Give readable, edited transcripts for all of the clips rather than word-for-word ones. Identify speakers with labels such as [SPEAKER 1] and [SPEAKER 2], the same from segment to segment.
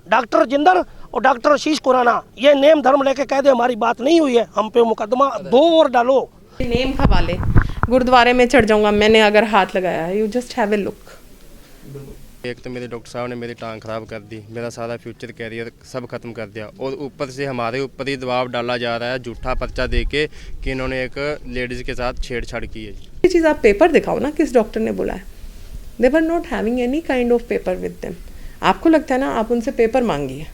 [SPEAKER 1] Doctor Jinder और doctor आशीष खुराना ये name धर्म लेके कह दे हमारी बात नहीं हुई है, हम पे मुकदमा 2 और डालो।
[SPEAKER 2] नेम हवाले गुरुद्वारे में चढ़ जाऊंगा मैंने अगर हाथ लगाया है। You just have a look.
[SPEAKER 3] एक तो मेरे डॉक्टर साहब ने मेरी टांग खराब कर दी, मेरा सारा फ्यूचर कैरियर सब खत्म कर दिया और ऊपर से हमारे ऊपर ही दबाव डाला जा रहा है झूठा पर्चा देके कि इन्होंने एक लेडीज़ के साथ छेड़छाड़ की है।
[SPEAKER 2] ये चीज़ आप पेपर दिखाओ ना, किस डॉक्टर ने बोला है। They were not having any kind of paper with them. आपको लगता है ना आप उनसे पेपर मांगिए।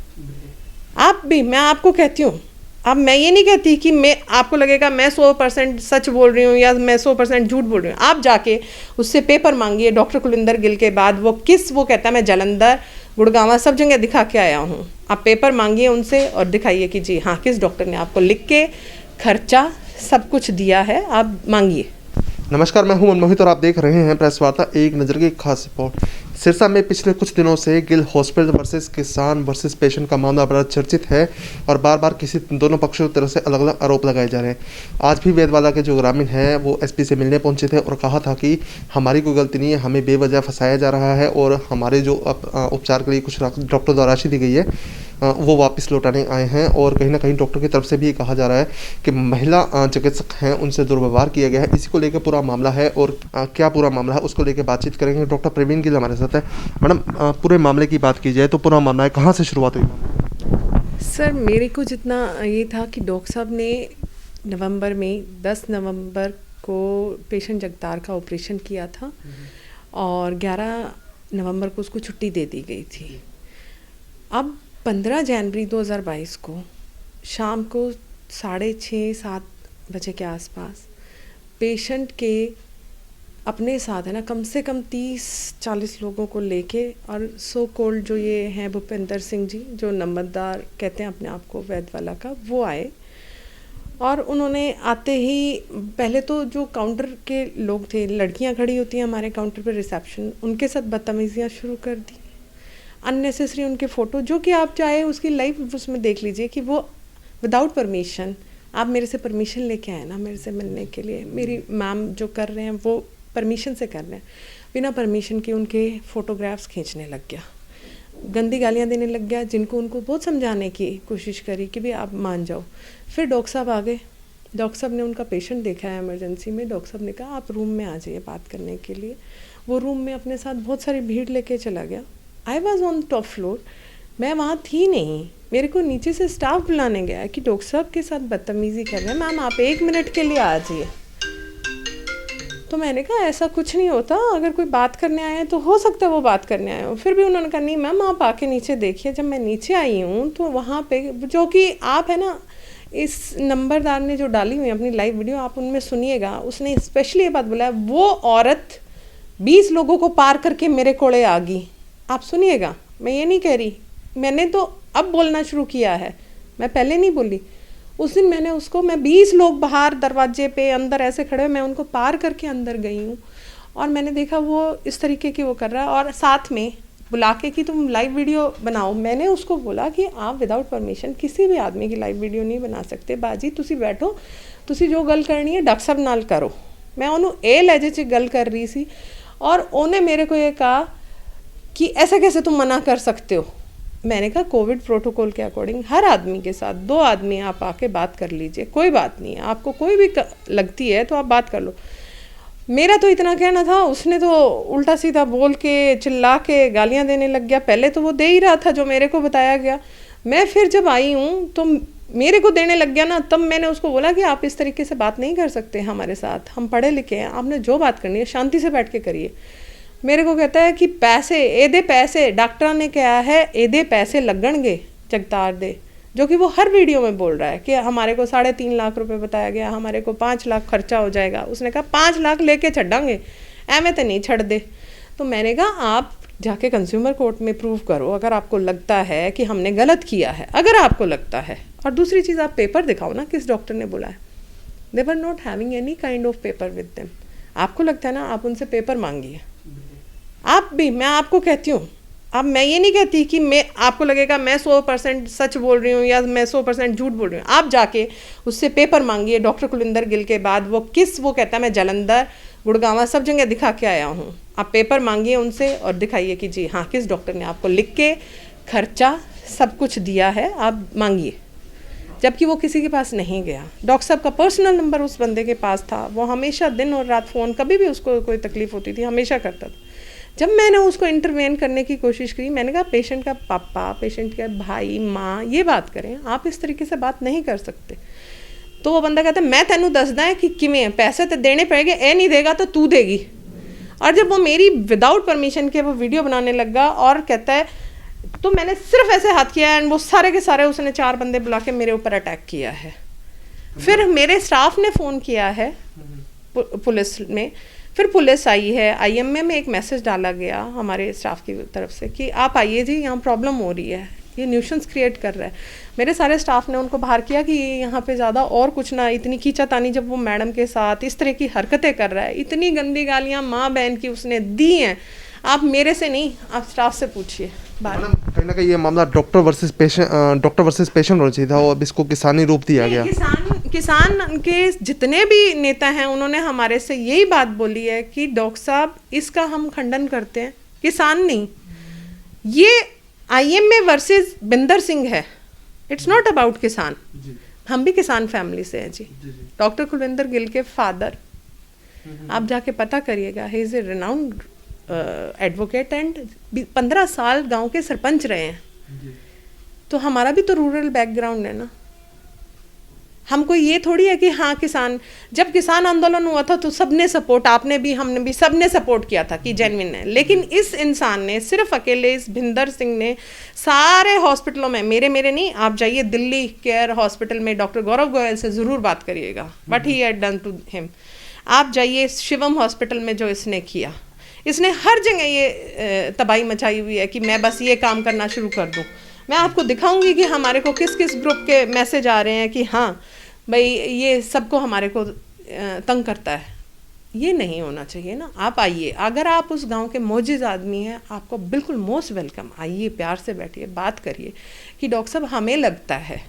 [SPEAKER 2] आप भी, मैं आपको कहती हूँ, अब मैं ये नहीं कहती कि मैं, आपको लगेगा मैं 100% सच बोल रही हूँ या मैं 100% झूठ बोल रही हूँ। आप जाके उससे पेपर मांगिए डॉक्टर कुलिंदर गिल के बाद वो कहता है मैं जालंधर गुड़गांव सब जगह दिखा के आया हूँ। आप पेपर मांगिए उनसे और दिखाइए कि जी हाँ किस डॉक्टर ने आपको लिख के खर्चा सब कुछ दिया है, आप मांगिए।
[SPEAKER 4] नमस्कार, मैं हूं मनमोहित और आप देख रहे हैं प्रेस वार्ता एक नज़र की खास रिपोर्ट। सिरसा में पिछले कुछ दिनों से गिल हॉस्पिटल वर्सेस किसान वर्सेस पेशेंट का मामला बड़ा चर्चित है और बार बार किसी दोनों पक्षों की तरफ से अलग अलग आरोप लगाए जा रहे हैं। आज भी वेदवाला के जो ग्रामीण हैं वो एसपी से मिलने पहुंचे थे और कहा था कि हमारी कोई गलती नहीं है, हमें बेवजह फंसाया जा रहा है और हमारे जो उपचार के लिए कुछ डॉक्टर द्वारा राशि दी गई है वो वापस लौटाने आए हैं। और कहीं ना कहीं डॉक्टर की तरफ से भी कहा जा रहा है कि महिला चिकित्सक हैं उनसे दुर्व्यवहार किया गया है। इसी को लेकर पूरा मामला है और क्या पूरा मामला है उसको लेकर बातचीत करेंगे। डॉक्टर प्रवीण गिल हमारे साथ है। मैडम, पूरे मामले की बात की जाए तो पूरा मामला है, कहाँ से शुरुआत हुई?
[SPEAKER 2] सर मेरे को जितना ये था कि डॉक्टर साहब ने नवंबर में 10 नवंबर को पेशेंट जगतार का ऑपरेशन किया था और 11 नवंबर को उसको छुट्टी दे दी गई थी। अब 15 जनवरी 2022 को शाम को 6:30-7 बजे के आसपास पेशेंट के अपने साथ है ना कम से कम 30-40 लोगों को लेके और सो कोल्ड जो ये हैं भूपेंद्र सिंह जी जो नंबरदार कहते हैं अपने आप को वैदवाला का, वो आए और उन्होंने आते ही पहले तो जो काउंटर के लोग थे, लड़कियां खड़ी होती हैं हमारे काउंटर पर रिसेप्शन, उनके साथ बदतमीजियाँ शुरू कर दी। अननेसेसरी उनके फ़ोटो जो कि आप चाहे उसकी लाइव उसमें देख लीजिए कि वो विदाउट परमिशन, आप मेरे से परमिशन लेके आए ना मेरे से मिलने के लिए, मेरी मैम जो कर रहे हैं वो परमिशन से कर रहे हैं, बिना परमिशन के उनके फ़ोटोग्राफ्स खींचने लग गया, गंदी गालियाँ देने लग गया, जिनको उनको बहुत समझाने की कोशिश करी कि भाई आप मान जाओ। फिर डॉक्टर साहब आ गए। डॉक्टर साहब ने उनका पेशेंट देखा है इमरजेंसी में। डॉक्टर साहब ने कहा आप रूम में आ जाइए बात करने के लिए। वो रूम में अपने साथ बहुत सारी भीड़ लेके चला गया। I was on top floor, मैं वहाँ थी नहीं, मेरे को नीचे से स्टाफ बुलाने गया कि डॉक्टर साहब के साथ बदतमीज़ी कर रहे हैं, मैम आप 1 मिनट के लिए आ जाइए। तो मैंने कहा ऐसा कुछ नहीं होता, अगर कोई बात करने आए हैं तो हो सकता है वो बात करने आए हो। फिर भी उन्होंने कहा नहीं मैम आप आके नीचे देखिए। जब मैं नीचे आई हूँ तो वहाँ पे जो कि आप है ना, इस नंबरदार ने जो डाली हुई अपनी लाइव वीडियो आप उनमें सुनिएगा, उसने स्पेशली ये बात बोला है वो औरत 20 लोगों को पार करके मेरे कोड़े आ गई। आप सुनिएगा, मैं ये नहीं कह रही, मैंने तो अब बोलना शुरू किया है, मैं पहले नहीं बोली। उस दिन मैंने उसको, मैं 20 लोग बाहर दरवाजे पे अंदर ऐसे खड़े, मैं उनको पार करके अंदर गई हूँ और मैंने देखा वो इस तरीके की वो कर रहा है और साथ में बुला के कि तुम लाइव वीडियो बनाओ। मैंने उसको बोला कि आप विदाउट परमिशन किसी भी आदमी की लाइव वीडियो नहीं बना सकते। बाजी तुसी बैठो, तुसी जो गल करनी है डॉक्टर साहब नाल करो। मैं उन्होंने ए लहजे च गल कर रही सी और उन्हें मेरे को ये कहा कि ऐसा कैसे तुम मना कर सकते हो। मैंने कहा कोविड प्रोटोकॉल के अकॉर्डिंग हर आदमी के साथ 2 आदमी आप आके बात कर लीजिए, कोई बात नहीं है, आपको कोई भी लगती है तो आप बात कर लो। मेरा तो इतना कहना था, उसने तो उल्टा सीधा बोल के चिल्ला के गालियां देने लग गया। पहले तो वो दे ही रहा था जो मेरे को बताया गया, मैं फिर जब आई हूँ तो मेरे को देने लग गया ना, तब मैंने उसको बोला कि आप इस तरीके से बात नहीं कर सकते हमारे साथ, हम पढ़े लिखे हैं, आपने जो बात करनी है शांति से बैठ के करिए। मेरे को कहता है कि पैसे एदे पैसे डॉक्टर ने कहा है एदे पैसे लगणगे जगतार दे, जो कि वो हर वीडियो में बोल रहा है कि हमारे को 3.5 लाख रुपए बताया गया, हमारे को 5 लाख खर्चा हो जाएगा। उसने कहा 5 लाख लेके छड़ांगे, एवं तो नहीं छड़ दे। तो मैंने कहा आप जाके कंज्यूमर कोर्ट में प्रूव करो अगर आपको लगता है कि हमने गलत किया है, अगर आपको लगता है। और दूसरी चीज़ आप पेपर दिखाओ ना, किस डॉक्टर ने बोला है। They were not having any kind of paper with them. आपको लगता है ना आप उनसे पेपर मांगिए। आप भी, मैं आपको कहती हूँ, अब मैं ये नहीं कहती कि मैं, आपको लगेगा मैं 100% सच बोल रही हूँ या मैं 100% झूठ बोल रही हूँ। आप जाके उससे पेपर मांगिए डॉक्टर कुलिंदर गिल के बाद, वो कहता है मैं जालंधर गुड़गांव सब जगह दिखा के आया हूँ। आप पेपर मांगिए उनसे और दिखाइए कि जी हाँ किस डॉक्टर ने आपको लिख के खर्चा सब कुछ दिया है, आप मांगिए, जबकि वो किसी के पास नहीं गया। डॉक्टर साहब का पर्सनल नंबर उस बंदे के पास था, वो हमेशा दिन और रात फ़ोन, कभी भी उसको कोई तकलीफ़ होती थी हमेशा करता था। जब मैंने उसको इंटरवेन करने की कोशिश की, मैंने कहा पेशेंट का पापा, पेशेंट का भाई, माँ ये बात करें, आप इस तरीके से बात नहीं कर सकते। तो वो बंदा कहता मैं तेनू दसदा है कि किमें पैसे तो देने पड़ेंगे, ए नहीं देगा तो तू देगी। और जब वो मेरी विदाउट परमिशन के वो वीडियो बनाने लगा और कहता है, तो मैंने सिर्फ ऐसे हाथ किया एंड वो सारे के सारे उसने 4 बंदे बुला के मेरे ऊपर अटैक किया है। फिर मेरे स्टाफ ने फ़ोन किया है पुलिस में, फिर पुलिस आई है, IMA में एक मैसेज डाला गया हमारे स्टाफ की तरफ से कि आप आइए जी, यहाँ प्रॉब्लम हो रही है, ये न्यूसेंस क्रिएट कर रहा है। मेरे सारे स्टाफ ने उनको बाहर किया कि यहाँ पे ज़्यादा और कुछ ना, इतनी खींचातानी जब वो मैडम के साथ इस तरह की हरकतें कर रहा है, इतनी गंदी गालियाँ माँ बहन की उसने दी हैं, आप मेरे से नहीं, आप स्टाफ से पूछिए।
[SPEAKER 4] कहीं ना कहीं ये मामला डॉक्टर वर्सेस पेशेंट होना चाहिए था, और अब इसको किसानी रूप दिया गया।
[SPEAKER 2] किसान के जितने भी नेता हैं उन्होंने हमारे से यही बात बोली है कि डॉक्टर साहब इसका हम खंडन करते हैं, किसान नहीं, ये IMA वर्सेस बिंदर सिंह है, इट्स नॉट अबाउट किसान। हम भी किसान फैमिली से हैं जी। डॉक्टर कुलविंदर गिल के फादर, आप जाके पता करिएगा, he is a renowned advocate and 15 साल गांव के सरपंच रहे हैं। तो हमारा भी तो रूरल बैकग्राउंड है ना, हमको ये थोड़ी है कि हाँ किसान, जब किसान आंदोलन हुआ था तो सबने सपोर्ट, आपने भी, हमने भी, सबने सपोर्ट किया था कि जेन्युइन है। लेकिन इस इंसान ने सिर्फ अकेले, इस भिंदर सिंह ने सारे हॉस्पिटलों में, मेरे नहीं, आप जाइए दिल्ली केयर हॉस्पिटल में डॉक्टर गौरव गोयल से ज़रूर बात करिएगा, what he had done to him. आप जाइए शिवम हॉस्पिटल में, जो इसने किया, इसने हर जगह ये तबाही मचाई हुई है कि मैं बस ये काम करना शुरू कर दूं। मैं आपको दिखाऊंगी कि हमारे को किस किस ग्रुप के मैसेज आ रहे हैं कि हाँ भाई ये सबको हमारे को तंग करता है। ये नहीं होना चाहिए ना। आप आइए, अगर आप उस गांव के मोजिज़ आदमी हैं, आपको बिल्कुल मोस्ट वेलकम, आइए, प्यार से बैठिए, बात करिए कि डॉक्टर साहब हमें लगता है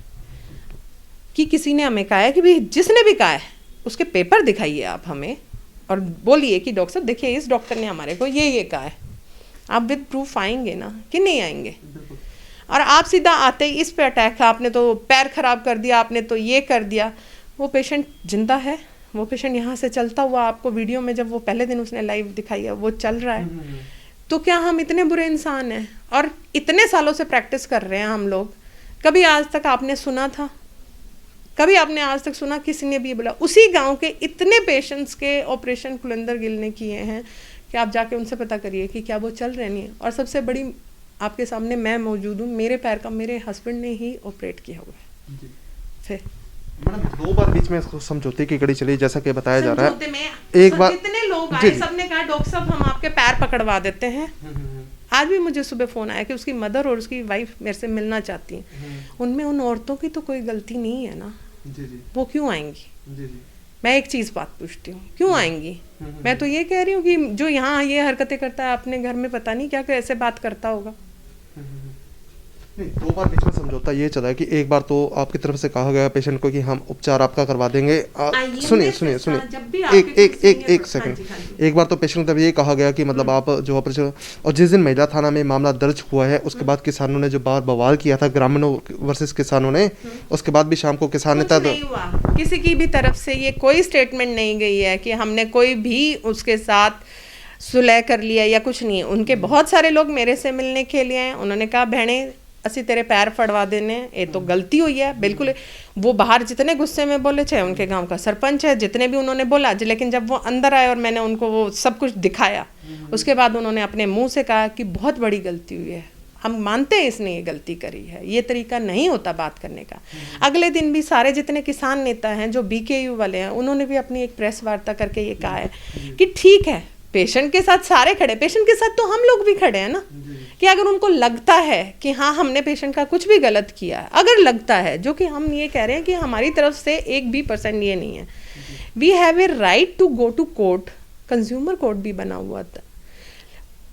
[SPEAKER 2] कि किसी ने हमें कहा है, कि भाई जिसने भी कहा है उसके पेपर दिखाइए आप हमें और बोलिए कि डॉक्टर साहब देखिए इस डॉक्टर ने हमारे को ये कहा है। आप विद प्रूफ आएंगे ना कि नहीं आएंगे? और आप सीधा आते ही इस पे अटैक, आपने तो पैर खराब कर दिया, आपने तो ये कर दिया। वो पेशेंट जिंदा है, वो पेशेंट यहाँ से चलता हुआ आपको वीडियो में, जब वो पहले दिन उसने लाइव दिखाई है, वो चल रहा है। तो क्या हम इतने बुरे इंसान हैं? और इतने सालों से प्रैक्टिस कर रहे हैं हम लोग, कभी आज तक आपने सुना था? कभी आपने आज तक सुना किसी ने भी बोला? उसी गांव के इतने पेशेंट्स के ऑपरेशन कुलविंदर गिल ने किए हैं कि आप जाके उनसे पता करिए कि क्या वो चल रहे नहीं है। और सबसे बड़ी आपके सामने मैं मौजूद हूँ, मेरे पैर का मेरे हस्बैंड ने ही ऑपरेट किया हुआ है। फिर
[SPEAKER 4] मैडम 2 बार बीच में समझौते की कड़ी चली, जैसा कि बताया जा रहा है।
[SPEAKER 2] एक बार जितने लोग आए, सबने कहा डॉक्टर साहब हम आपके पैर पकड़वा देते हैं। आज भी मुझे सुबह फ़ोन आया कि उसकी मदर और उसकी वाइफ मेरे से मिलना चाहती हैं। उनमें उन औरतों की तो कोई गलती नहीं है ना, वो क्यों आएंगी? मैं एक चीज़ बात पूछती हूँ, क्यों आएंगी? मैं तो ये कह रही हूँ कि जो यहाँ ये हरकतें करता है, अपने घर में पता नहीं क्या कैसे बात करता होगा।
[SPEAKER 4] नहीं, 2 बार बीच में समझौता ये चला है कि एक बार तो आपकी तरफ से कहा गया पेशेंट को कि हम उपचार आपका करवा देंगे। सुनिए एक सेकंड। एक बार तो पेशेंट को तब ये कहा गया कि मतलब आप जो ऑपरेशन, और जिस दिन महिला थाना में मामला दर्ज हुआ है उसके बाद किसानों ने जो बार बवाल किया था, ग्रामीणों वर्सेस किसानों ने, उसके बाद भी शाम को किसान नेता,
[SPEAKER 2] किसी की भी तरफ से ये कोई स्टेटमेंट नहीं गई है कि हमने कोई भी उसके साथ सुलह कर लिया या कुछ नहीं। उनके बहुत सारे लोग मेरे से मिलने के लिए हैं, उन्होंने कहा बहने असी तेरे पैर फड़वा देने, ये तो गलती हुई है बिल्कुल। वो बाहर जितने गुस्से में बोले, चाहे उनके गांव का सरपंच है, जितने भी उन्होंने बोला, लेकिन जब वो अंदर आए और मैंने उनको वो सब कुछ दिखाया, उसके बाद उन्होंने अपने मुंह से कहा कि बहुत बड़ी गलती हुई है, हम मानते हैं इसने ये गलती करी है, ये तरीका नहीं होता बात करने का। अगले दिन भी सारे जितने किसान नेता हैं जो BKU वाले हैं, उन्होंने भी अपनी एक प्रेस वार्ता करके ये कहा है कि ठीक है, पेशेंट के साथ सारे खड़े, पेशेंट के साथ तो हम लोग भी खड़े हैं ना, कि अगर उनको लगता है कि हाँ हमने पेशेंट का कुछ भी गलत किया है, अगर लगता है, जो कि हम ये कह रहे हैं कि हमारी तरफ से 1 भी % ये नहीं है, we have a right to go to court. Consumer court भी बना हुआ था,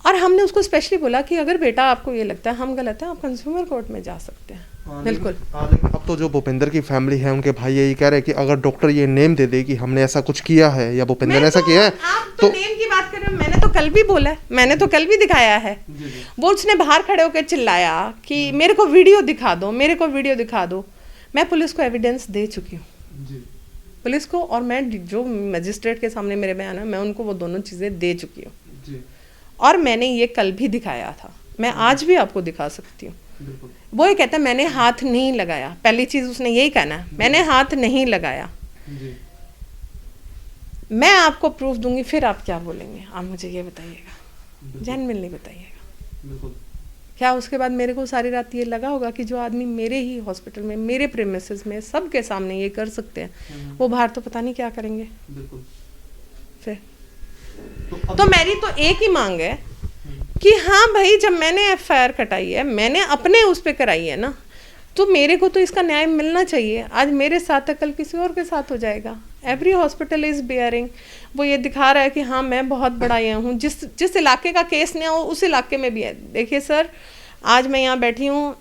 [SPEAKER 2] और हमने उसको स्पेशली बोला कि अगर बेटा आपको ये लगता है हम गलत हैं, आप कंज्यूमर कोर्ट में जा सकते हैं। बिल्कुल।
[SPEAKER 4] लेकिन अब तो जो भूपेंद्र की फैमिली है उनके भाई यही कह रहे हैं कि अगर डॉक्टर ये नेम दे दे कि हमने ऐसा कुछ किया है या भूपेंद्र ने ऐसा किया है
[SPEAKER 2] आप तो नेम की बात कर रहे हो, मैंने तो कल भी बोला है, मैंने तो कल भी दिखाया है। वो उसने बाहर खड़े होकर चिल्लाया कि मेरे को वीडियो दिखा दो, मेरे को वीडियो दिखा दो। मैं पुलिस को एविडेंस दे चुकी हूँ, पुलिस को, और मैं जो मजिस्ट्रेट के सामने मेरे बयान है मैं उनको वो दोनों चीज़ें दे चुकी हूँ। और मैंने ये कल भी दिखाया था, मैं आज भी आपको दिखा सकती हूँ। वो ये कहता है मैंने हाथ नहीं लगाया, पहली चीज उसने यही कहना है, मैंने हाथ नहीं लगाया। मैं आपको प्रूफ दूंगी, फिर आप क्या बोलेंगे? आप मुझे ये बताइएगा, जेन्युइनली बताइएगा। क्या उसके बाद मेरे को सारी रात ये लगा होगा कि जो आदमी मेरे ही हॉस्पिटल में, मेरे प्रेमिसेस में, सबके सामने ये कर सकते हैं, वो बाहर तो पता नहीं क्या करेंगे। फिर तो मेरी तो एक ही मांग है कि हाँ भाई, जब मैंने एफआईआर कटाई है, मैंने अपने उस पे कराई है ना, तो मेरे को तो इसका न्याय मिलना चाहिए। आज मेरे साथ है, कल किसी और के साथ हो जाएगा। Every hospital is bearing. वो ये दिखा रहा है कि हाँ मैं बहुत बड़ा ये हूँ, जिस इलाके का केस नहीं हो उस इलाके में भी है। देखिए सर, आज मैं यहाँ बैठी हूँ,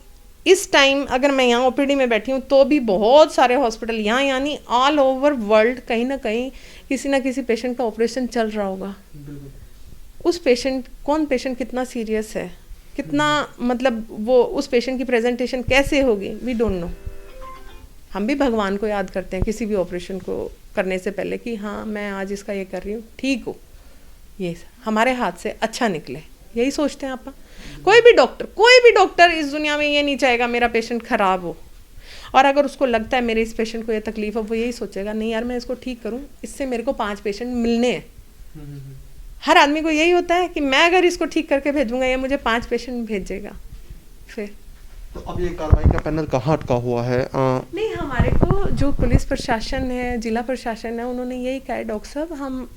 [SPEAKER 2] इस टाइम अगर मैं यहाँ ओपीडी में बैठी हूँ तो भी बहुत सारे हॉस्पिटल यहाँ, यानी ऑल ओवर वर्ल्ड, कहीं ना कहीं किसी ना किसी पेशेंट का ऑपरेशन चल रहा होगा। उस पेशेंट, कौन पेशेंट कितना सीरियस है, कितना मतलब वो उस पेशेंट की प्रेजेंटेशन कैसे होगी, वी डोंट नो। हम भी भगवान को याद करते हैं किसी भी ऑपरेशन को करने से पहले कि हाँ मैं आज इसका ये कर रही हूँ, ठीक हो, ये हमारे हाथ से अच्छा निकले, यही सोचते हैं आप। कोई भी डॉक्टर इस दुनिया में ये नहीं चाहेगा मेरा पेशेंट खराब हो। और अगर उसको लगता है मेरे इस पेशेंट को ये तकलीफ हो, वो यही सोचेगा नहीं यार मैं इसको ठीक करूँ, इससे मेरे को 5 पेशेंट मिलने हैं। हर आदमी को यही होता है कि मैं अगर इसको ठीक करके भेजूंगा ये मुझे 5 पेशेंट भेजेगा। फिर
[SPEAKER 4] तो अब ये कार्रवाई का पैनल कहाँ अटका हुआ है?
[SPEAKER 2] नहीं, हमारे को जो पुलिस प्रशासन है, जिला प्रशासन है, उन्होंने यही कहा है डॉक्टर साहब हम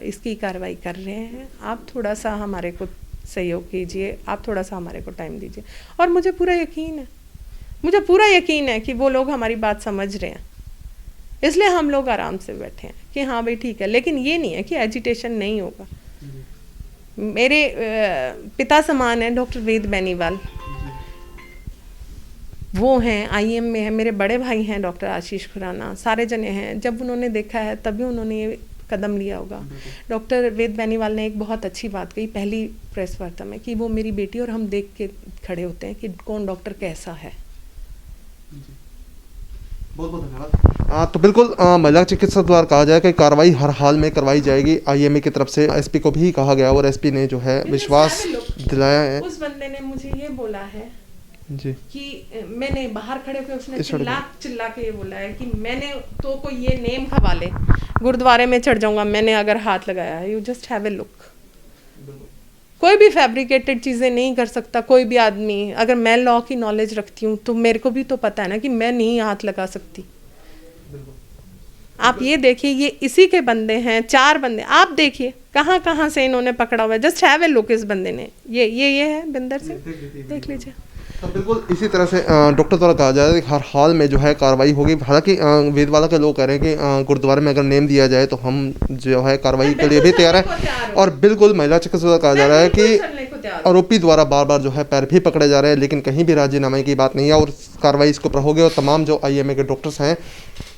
[SPEAKER 2] इसकी कार्रवाई कर रहे हैं, आप थोड़ा सा हमारे को सहयोग कीजिए, आप थोड़ा सा हमारे को टाइम दीजिए। और मुझे पूरा यकीन है कि वो लोग हमारी बात समझ रहे हैं, इसलिए हम लोग आराम से बैठे हैं कि हाँ भाई ठीक है। लेकिन ये नहीं है कि एजिटेशन नहीं होगा। मेरे पिता समान है डॉक्टर वेद बेनीवाल, वो हैं आईएम में है, मेरे बड़े भाई हैं डॉक्टर आशीष खुराना, सारे जने हैं। जब उन्होंने देखा है तभी उन्होंने ये कदम लिया होगा। डॉक्टर वेद बेनीवाल ने एक बहुत अच्छी बात कही पहली प्रेस वार्ता में कि वो मेरी बेटी और हम देख के खड़े होते हैं कि कौन डॉक्टर कैसा है।
[SPEAKER 4] बहुत बहुत धन्यवाद। तो बिल्कुल महिला चिकित्सक द्वारा कहा जाए कि कार्रवाई हर हाल में करवाई जाएगी। आईएमए की तरफ से एसपी को भी कहा गया और एसपी ने जो है विश्वास दिलाया है।
[SPEAKER 2] उस बंदे ने मुझे ये बोला है
[SPEAKER 4] जी
[SPEAKER 2] कि मैंने बाहर खड़े होकर उसने चिल्ला के ये बोला है कि मैंने तो कोई ये नेम हवाले गुरुद्वारे में चढ़ जाऊंगा मैंने अगर हाथ लगाया है। You just have a look. कोई भी फैब्रिकेटेड चीज़ें नहीं कर सकता कोई भी आदमी। अगर मैं लॉ की नॉलेज रखती हूँ तो मेरे को भी तो पता है ना कि मैं नहीं हाथ लगा सकती। आप ये देखिए, ये इसी के बंदे हैं, 4 बंदे। आप देखिए कहाँ कहाँ से इन्होंने पकड़ा हुआ है। Just have a look. इस बंदे ने ये है बिंदर से, देख लीजिए।
[SPEAKER 4] तो बिल्कुल इसी तरह से डॉक्टर द्वारा कहा जा रहा है कि हर हाल में जो है कार्रवाई होगी। हालांकि वेदवाला के लोग कह रहे हैं कि गुरुद्वारे में अगर नेम दिया जाए तो हम जो है कार्रवाई के लिए भी तैयार है। और बिल्कुल महिला चिकित्सक द्वारा कहा जा रहा है कि आरोपी द्वारा बार बार जो है पैर भी पकड़े जा रहे हैं, लेकिन कहीं भी राजीनामे की बात नहीं है और कार्रवाई इसके ऊपर होगी। और तमाम जो आईएमए के डॉक्टर्स हैं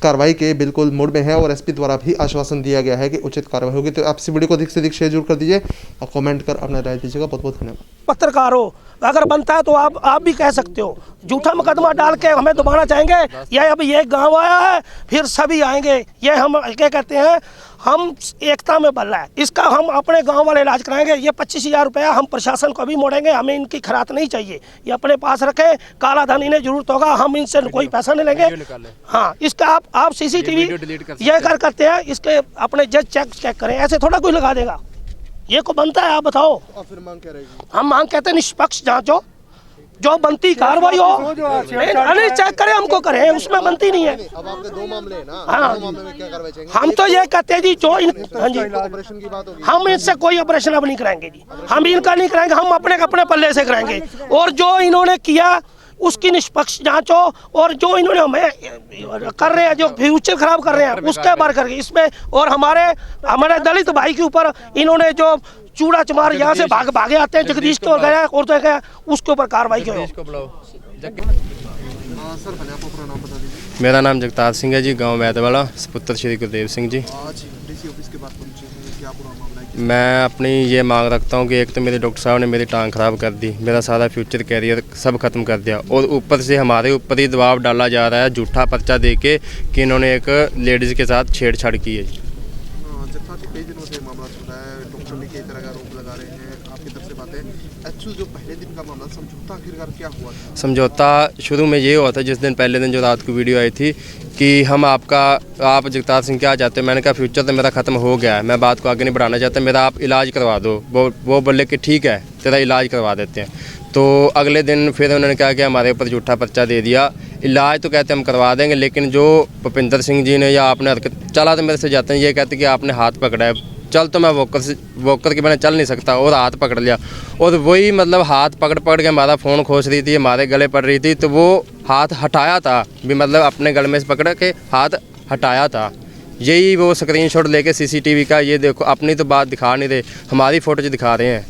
[SPEAKER 4] कार्रवाई के बिल्कुल मूड में है और एसपी द्वारा भी आश्वासन दिया गया है कि उचित कार्रवाई होगी। तो आप इस वीडियो को अधिक से अधिक शेयर जरूर कर दीजिए और कमेंट कर अपना राय दीजिएगा। बहुत बहुत धन्यवाद।
[SPEAKER 1] पत्रकार हो, अगर बनता है तो आप भी कह सकते हो। झूठा मुकदमा डाल के हमें दबाना चाहेंगे, ये अभी एक गांव आया है फिर सभी आएंगे। ये हम क्या कहते हैं, हम एकता में बल रहा है। इसका हम अपने गांव वाले इलाज कराएंगे। ये 25,000 रुपया हम प्रशासन को भी मोड़ेंगे। हमें इनकी खरात नहीं चाहिए, ये अपने पास रखें। काला धन इन्हें जरूरत होगा, हम इनसे कोई पैसा नहीं लेंगे। हाँ, इसका आप सीसीटीवी ये करते हैं, इसके अपने जज चेक करें। ऐसे थोड़ा कोई लगा देगा, ये को बनता है। आप बताओ।
[SPEAKER 4] फिर मांग क्या रहेगी?
[SPEAKER 1] हम मांग कहते हैं निष्पक्ष जांच हो, जो बनती कार्रवाई हो। नहीं चेक करें, हमको करें, उसमें बनती नहीं है।
[SPEAKER 4] अब आपके 2 मामले हैं ना,
[SPEAKER 1] हाँ,
[SPEAKER 4] 2 मामले में क्या कार्रवाई चाहिए?
[SPEAKER 1] हम तो ये कहते हैं जी, जो हाँ जी,
[SPEAKER 4] ऑपरेशन की बात होगी।
[SPEAKER 1] हम इनसे कोई ऑपरेशन अब नहीं कराएंगे जी। हम इनका नहीं कराएंगे, हम अपने पल्ले से कराएंगे। और जो इन्होंने किया उसकी निष्पक्ष जांच हो, और जो इन्होंने हमें कर रहे हैं, जो फ्यूचर खराब कर रहे हैं, उसके बारे करके इसमें, और हमारे दलित भाई के ऊपर इन्होंने जो चूड़ा चमार यहाँ से भागे आते हैं, जगदीश तो गया और तो गया, उसके ऊपर कार्रवाई की हो।
[SPEAKER 4] सर पहले आप अपना नाम बता दीजिए।
[SPEAKER 3] मेरा नाम जगतार सिंह है जी, गांव मैदवाला, पुत्र श्री गुरदेव सिंह जी।
[SPEAKER 4] आज डीसी ऑफिस के बाद पहुंचे हैं, क्या पूरा मामला है?
[SPEAKER 3] मैं अपनी ये मांग रखता हूँ कि एक तो मेरे डॉक्टर साहब ने मेरी टांग खराब कर दी, मेरा सारा फ्यूचर कैरियर सब खत्म कर दिया, और ऊपर से हमारे ऊपर ही दबाव डाला जा रहा है झूठा पर्चा दे के कि इन्होंने एक लेडीज़ के साथ छेड़छाड़ की है जी।
[SPEAKER 4] जब तक कई दिनों से मामला चल रहा है, डॉक्टर भी कई तरह का आरोप लगा रहे हैं, आपकी तरफ से बातें एक्चुअल जो पहले दिन का मामला समझौता आखिरकार क्या हुआ था?
[SPEAKER 3] समझौता शुरू में ये हुआ था, जिस दिन पहले दिन जो रात को वीडियो आई थी कि आप जगतार सिंह क्या चाहते हो, मैंने कहा फ्यूचर तो मेरा ख़त्म हो गया है, मैं बात को आगे नहीं बढ़ाना चाहता, मेरा आप इलाज करवा दो। वो बोले कि ठीक है तेरा इलाज करवा देते हैं। तो अगले दिन फिर उन्होंने कहा कि हमारे ऊपर झूठा पर्चा दे दिया, इलाज तो कहते हम करवा देंगे, लेकिन जो भूपिंदर सिंह जी ने या आपने हरकत चला तो मेरे से जाते हैं, ये कहते कि आपने हाथ पकड़ा है, चल तो मैं वॉकर के मैंने चल नहीं सकता, और हाथ पकड़ लिया, और वही मतलब हाथ पकड़ के हमारा फ़ोन खोस रही थी, हमारे गले पड़ रही थी, तो वो हाथ हटाया था भी, मतलब अपने गले में से पकड़ के हाथ हटाया था। यही वो स्क्रीनशॉट लेके सीसीटीवी का, ये देखो, अपनी तो बात दिखा नहीं रहे, हमारी फ़ोटोज दिखा रहे हैं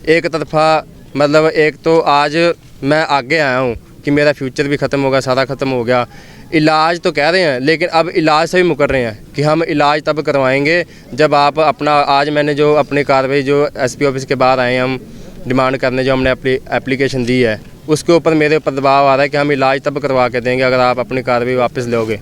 [SPEAKER 3] एक तरफा। मतलब एक तो आज मैं आगे आया हूँ कि मेरा फ्यूचर भी ख़त्म होगा, सारा ख़त्म हो गया, इलाज तो कह रहे हैं, लेकिन अब इलाज से भी मुकर रहे हैं कि हम इलाज तब करवाएंगे जब आप अपना, आज मैंने जो अपनी कार्रवाई जो एसपी ऑफिस के बाहर आए हैं हम डिमांड करने, जो हमने अपनी एप्लीकेशन दी है, उसके ऊपर मेरे ऊपर दबाव आ रहा है कि हम इलाज तब करवा के देंगे अगर आप अपनी कार्रवाई वापस लोगे।